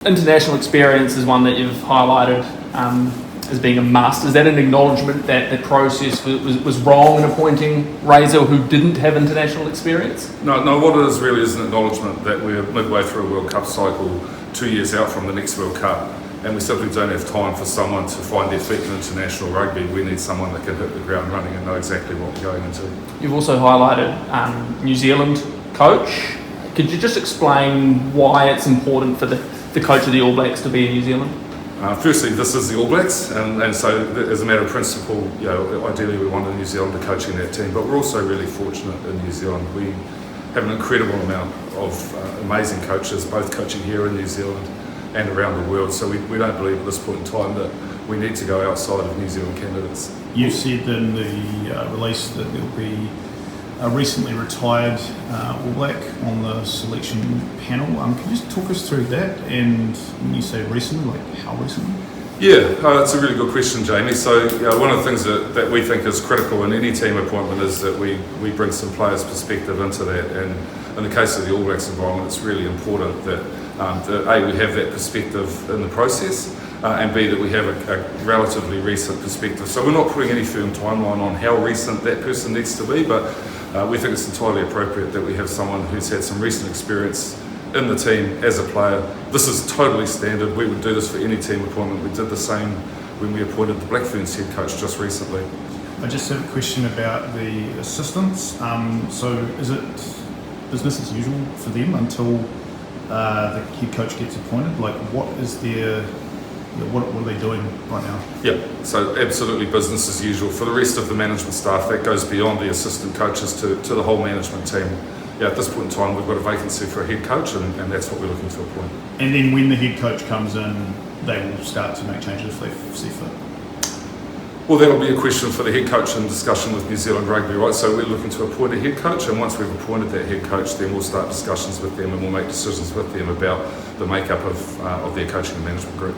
International experience is one that you've highlighted as being a must. Is that an acknowledgement that the process was wrong in appointing Razor who didn't have international experience? No, what it is really is an acknowledgement that we're midway through a World Cup cycle, 2 years out from the next World Cup, and we simply don't have time for someone to find their feet in international rugby. We need someone that can hit the ground running and know exactly what we're going into. You've also highlighted New Zealand coach. Could you just explain why it's important for the coach of the All Blacks to be in New Zealand? Firstly, this is the All Blacks, and so as a matter of principle, ideally we want a New Zealander coaching that team, but we're also really fortunate in New Zealand. We have an incredible amount of amazing coaches, both coaching here in New Zealand and around the world, so we don't believe at this point in time that we need to go outside of New Zealand candidates. You said in the release that there'll be a recently retired All Black on the selection panel. Can you just talk us through that? And when you say recently, like how recently? Yeah, that's a really good question, Jamie. So one of the things that we think is critical in any team appointment is that we bring some players' perspective into that. And in the case of the All Blacks environment, it's really important that A, we have that perspective in the process, and B, that we have a relatively recent perspective. So we're not putting any firm timeline on how recent that person needs to be, but we think it's entirely appropriate that we have someone who's had some recent experience in the team as a player. This is totally standard. We would do this for any team appointment. We did the same when we appointed the Black Ferns head coach just recently. I just have a question about the assistants. So is it business as usual for them until the head coach gets appointed? Like what are they doing right now? Yeah, so absolutely business as usual. For the rest of the management staff, that goes beyond the assistant coaches to the whole management team. Yeah, at this point in time, we've got a vacancy for a head coach, and that's what we're looking to appoint. And then when the head coach comes in, they will start to make changes if they see fit? Well, that'll be a question for the head coach in discussion with New Zealand Rugby, right? So we're looking to appoint a head coach, and once we've appointed that head coach, then we'll start discussions with them and we'll make decisions with them about the makeup of their coaching and management group.